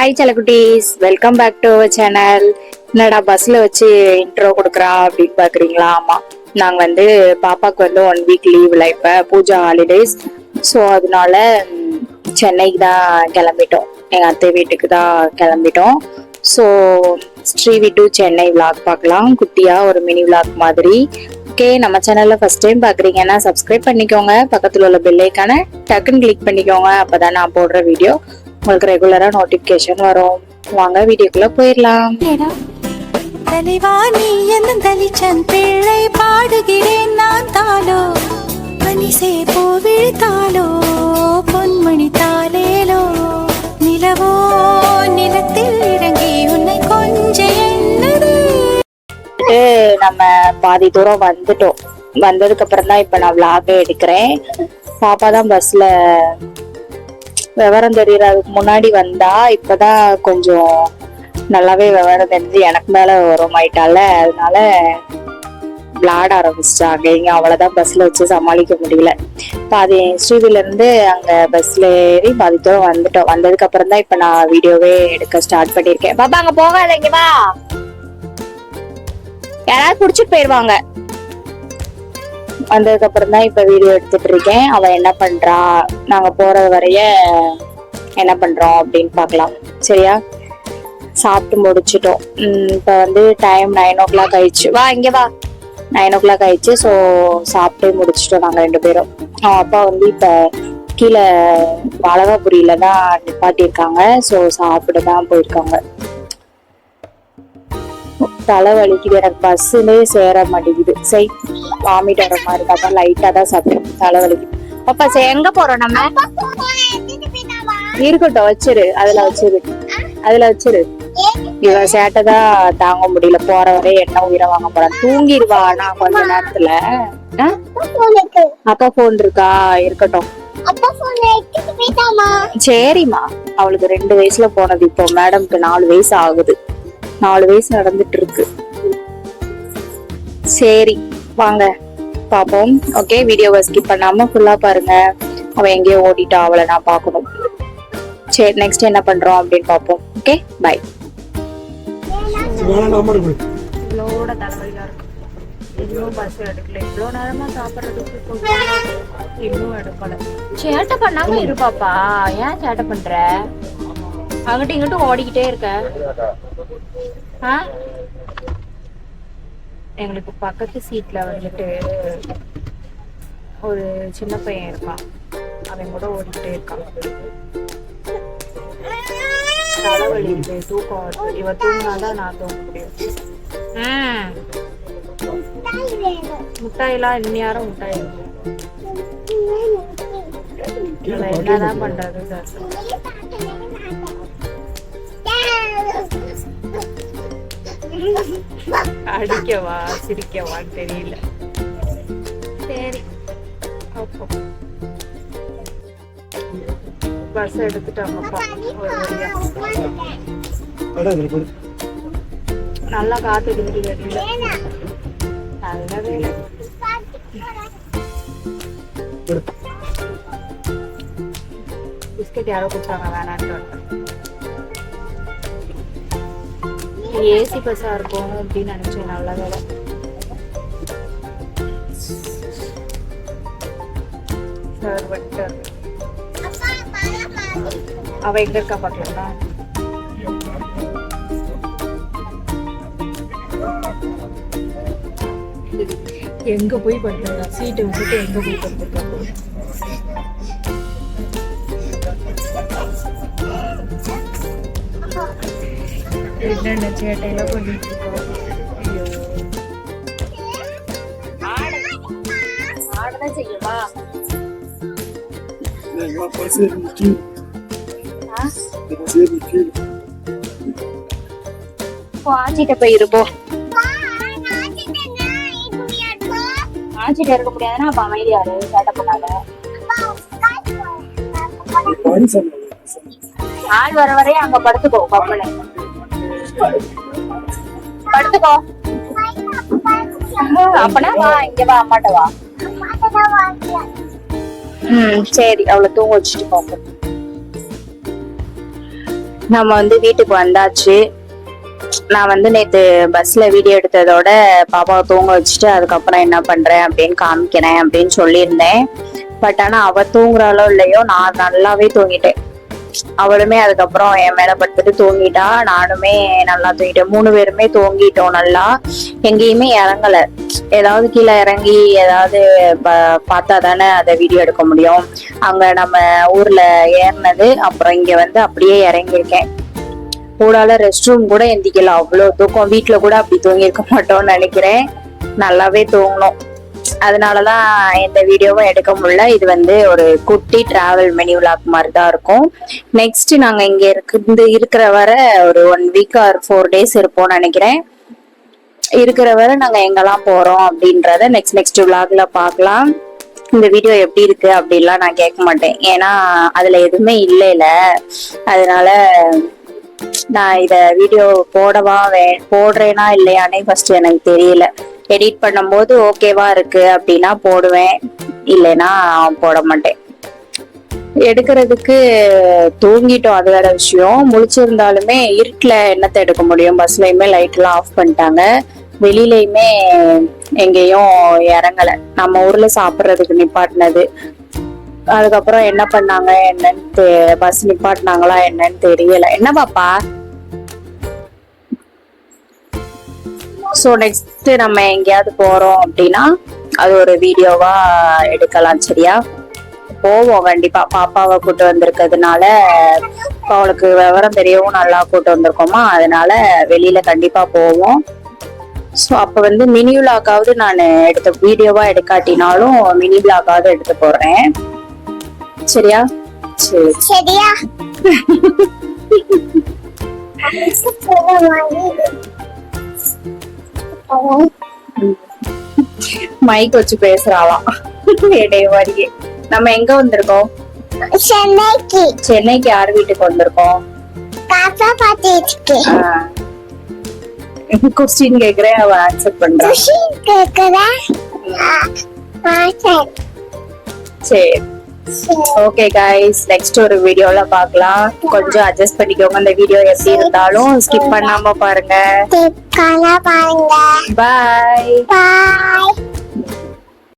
Hi செல்லக்குட்டீஸ், welcome back to our channel. என்னடா பஸ்ல வச்சு இன்ட்ரோ கொடுக்குறா அப்படின்னு பாக்குறீங்களா? ஆமா, நாங்க வந்து பாப்பாக்கு வந்து 1 வீக் லீவ்ல இப்ப பூஜா ஹாலிடேஸ். ஸோ அதனால சென்னைக்கு தான் கிளம்பிட்டோம். எங்க அத்தை வீட்டுக்கு தான் கிளம்பிட்டோம். So Srivi to Chennai vlog பார்க்கலாம், குட்டியா ஒரு மினி விளாக் மாதிரி. ஓகே, நம்ம சேனல்ல ஃபர்ஸ்ட் டைம் பாக்குறீங்கன்னா சப்ஸ்கிரைப் பண்ணிக்கோங்க, பக்கத்துல உள்ள பெல் ஐகானை டக்குன்னு கிளிக் பண்ணிக்கோங்க. அப்பதான் நான் போடுற வீடியோ உங்களுக்கு ரெகுலரா நோட்டிபிகேஷன் வரும். வாங்க வீடியோக்குள்ள போயிடலாம். தலைவாணி என்னும் தலிச்சன் பிள்ளை பாடுகிறேன் நான் தாளோ மனிசே போவிழ்த்தாளோ பொன்மணி தாளேலோ நிலவோ நிலத்தில் இறங்கி உன்னை கொஞ்ச எண்ணது. நம்ம பாதி தூரம் வந்துட்டோம். வந்ததுக்கு அப்புறம் தான் இப்ப நான் விளாகே எடுக்கிறேன். பாப்பா தான் பஸ்ல விவரம் தெரியறதுக்கு முன்னாடி வந்தா, இப்பதான் கொஞ்சம் நல்லாவே விவரம் தெரிஞ்சு எனக்கு மேல உரமாயிட்டால, அதனால விளாட ஆரம்பிச்சிட்டாங்க. இங்க அவ்வளவுதான் பஸ்ல வச்சு சமாளிக்க முடியல. பாதி ஸ்ரீவில இருந்து அங்க பஸ்ல ஏறி பாதி தூரம் வந்துட்டோம். வந்ததுக்கு அப்புறம் தான் இப்ப நான் வீடியோவே எடுக்க ஸ்டார்ட் பண்ணிருக்கேன். பாப்பா அங்க போகாதீங்க, வா, யாராவது புடிச்சிட்டு போயிருவாங்க. வந்ததுக்கு அப்புறம் தான் இப்ப வீடியோ எடுத்துட்டு இருக்கேன். அவ என்ன பண்றா, நாங்க போறது வரைய என்ன பண்றோம் அப்படின்னு பாக்கலாம். சரியா? சாப்பிட்டு முடிச்சிட்டோம். இப்ப வந்து டைம் 9 o'clock ஆயிடுச்சு. வா இங்க வா, 9 o'clock ஆயிடுச்சு. ஸோ சாப்பிட்டு முடிச்சிட்டோம் நாங்க 2 பேரும். அவன் அப்பா வந்து இப்ப கீழே வளகாபுரியில தான் நிப்பாட்டியிருக்காங்க. ஸோ சாப்பிட தான் போயிருக்காங்க. தலை வலிக்குது எனக்கு, பஸ்ஸுலே சேர மாட்டேங்குது. சரி, வாமிட் வர மாதிரி தான், லைட்டா தான் சாப்பிட்டேன். தலை வலிக்குது. பாப்பா எங்க போறோம் நம்ம? இருக்கட்டும், வச்சிரு, அதுல வச்சிரு. இவன் சேட்டைதான் தாங்க முடியல. போற வரை என்ன உயிரை வாங்க போறான். தூங்கிடுவா நான் கொஞ்ச நேரத்துல. அப்பா போன் இருக்கா? இருக்கட்டும், சரிம்மா. அவளுக்கு 2 வயசுல போனது. இப்போ மேடம்க்கு 4 வயசு ஆகுது. 4 வயசு நடந்துட்டு இருக்கு. சரி வாங்க பாப்போம். ஓகே, வீடியோவை ஸ்கிப் பண்ணாம ஃபுல்லா பாருங்க. அவ எங்கேயோ ஓடிட்டா, அவளை நான் பாக்கணும். சரி, நெக்ஸ்ட் என்ன பண்றோம் அப்படின்னு பாப்போம். Okay, by. இவ்வளோட தலைவலியா இருக்கு. இன்னும் பஸ் எடுக்கல. இவ்வளோ நேரமா சாப்பிட்றதுக்கு இன்னும் எடுக்கல. சேட்டை பண்ணாம இருப்பாப்பா. ஏன் சேட்டை பண்ற? அங்கிட்ட இங்கிட்டும் ஓடிக்கிட்டே இருக்க. எங்களுக்கு பக்கத்து சீட்ல வந்துட்டு ஒரு சின்ன பையன் இருக்கான். அவன் கூட ஓடிக்கிட்டே இருக்கான். தலைவலி இருக்கு, தூக்கம் வருது. இவ தூங்கினாதான் நான் தூங்க முடியும். முட்டாயெல்லாம் இன்னும் முட்டாய் என்னதான் பண்றது சார்? அடிக்கவா சிரிக்கவான்னு தெரியல. சரி, பஸ் எடுத்துட்டாங்கப்பா ஒரு வழியா. நல்லா காத்து அடிக்குது. நல்ல வேலை. பிஸ்கட் யாரோ கொடுத்தாங்க, வேணான்ட்டு. ஏசி பஸ்ஸா இருக்கும் அப்படின்னு நினைச்சேன். நல்ல வேலை. சார் வந்துட்டு அவ எங்க இருக்கா பாக்கலா? எங்க போய் படுத்துருக்கா? சீட்டை விட்டுட்டு எங்க போய் படுத்துருக்கா? என்னென்ன சேட்டையெல்லாம் பண்ணிட்டு இருக்கோம். ஆடதான் செய்யவா? ஆச்சிட்ட போயிருப்போம். ஆச்சிட்ட இருக்க முடியாதுன்னா அப்ப அமைதியாரு, சேட்டை பண்ணாத. ஆள் வர வரையும் அங்க படுத்துக்கோ. கப்பலை படுத்துக்கோ. அப்பனா வா, இங்க வா, அம்மாட்ட வா. சரி, அவளை தூங்க வச்சுட்டு பாப்போம். நம்ம வந்து வீட்டுக்கு வந்தாச்சு. நான் வந்து நேத்து பஸ்ல வீடியோ எடுத்ததோட பாப்பாவை தூங்க வச்சுட்டு அதுக்கப்புறம் என்ன பண்றேன் அப்படின்னு காமிக்கிறேன் அப்படின்னு சொல்லியிருந்தேன். பட் ஆனா அவ தூங்குறாளோ இல்லையோ நான் நல்லாவே தூங்கிட்டேன். அவளுமே அதுக்கப்புறம் என் மேல படுத்துட்டு தூங்கிட்டா, நானுமே நல்லா தூங்கிட்டேன். 3 பேருமே தூங்கிட்டோம் நல்லா. எங்கேயுமே இறங்கல. ஏதாவது கீழே இறங்கி ஏதாவது பார்த்தா தானே அதை வீடியோ எடுக்க முடியும். அங்க நம்ம ஊர்ல ஏறினது, அப்புறம் இங்க வந்து அப்படியே இறங்கியிருக்கேன். கூடால ரெஸ்ட் ரூம் கூட எந்திக்கல, அவ்வளவு தூக்கம். வீட்டுல கூட அப்படி தூங்கி இருக்க மாட்டோம்னு நினைக்கிறேன். நல்லாவே தூங்கணும். அதனாலதான் எந்த வீடியோவும் எடுக்க முடியல. இது வந்து ஒரு குட்டி டிராவல் மினி விளாக் மாதிரி தான் இருக்கும். நெக்ஸ்ட் நாங்க இங்க இருக்கிற வர ஒரு 1 வீக் ஆர் 4 days இருப்போம்னு நினைக்கிறேன். இருக்கிற வரை நாங்க எங்கெல்லாம் போறோம் அப்படின்றத நெக்ஸ்ட் விளாக்ல பார்க்கலாம். இந்த வீடியோ எப்படி இருக்கு அப்படின்லாம் நான் கேட்க மாட்டேன், ஏன்னா அதுல எதுவுமே இல்லைல. அதனால நான் இத வீடியோ போடுறேனா இல்லையானே ஃபர்ஸ்ட் எனக்கு தெரியல. எடிட் பண்ணும்போது ஓகேவா இருக்கு அப்படின்னா போடுவேன், இல்லைன்னா போட மாட்டேன். எடுக்கிறதுக்கு தூங்கிட்டோம், அது வேற விஷயம். முழிச்சிருந்தாலுமே இருட்டுல என்னத்தை எடுக்க முடியும். பஸ்லயுமே லைட் எல்லாம் ஆஃப் பண்ணிட்டாங்க. வெளியிலயுமே எங்கேயும் இறங்கல. நம்ம ஊர்ல சாப்பிட்றதுக்கு நிப்பாட்டினது. அதுக்கப்புறம் என்ன பண்ணாங்க என்னன்னு பஸ் நிப்பாட்டினாங்களா என்னன்னு தெரியல. என்ன பாப்பா? ஸோ நெக்ஸ்ட் நம்ம எங்கேயாவது போறோம் அப்படின்னா அது ஒரு வீடியோவா எடுக்கலாம், சரியா? போவோம் கண்டிப்பா. பாப்பாவை கூட்டு வந்திருக்கிறதுனால, அவளுக்கு விவரம் தெரியவும் நல்லா கூட்டு வந்திருக்கோமா, அதனால வெளியில கண்டிப்பா போவோம். ஸோ அப்ப வந்து மினி விளாக்காவது நான் எடுத்த வீடியோவா எடுக்காட்டினாலும் மினி விளாக்காவது எடுத்து போடுறேன், சரியா? சரி சரியா? மைக் வச்சு பேசுறாளாம் இடைய மாதிரியே. நம்ம எங்க வந்திருக்கோம்? சென்னைக்கு. சென்னைக்கு யார் வீட்டுக்கு வந்திருக்கோம்? தாத்தா பாட்டி வீட்டுக்கு. கொஸ்டின் கேக்குறேன், அவ ஆன்சர் பண்றா. சரி ஓகே கைஸ், நெக்ஸ்ட் ஒரு வீடியோல பார்க்கலாம். கொஞ்சம் அட்ஜஸ்ட் பண்ணிக்கோங்க. இந்த வீடியோ எப்படி இருந்தாலும் ஸ்கிப் பண்ணாம பாருங்க. பாருங்க. பாய். பாய்.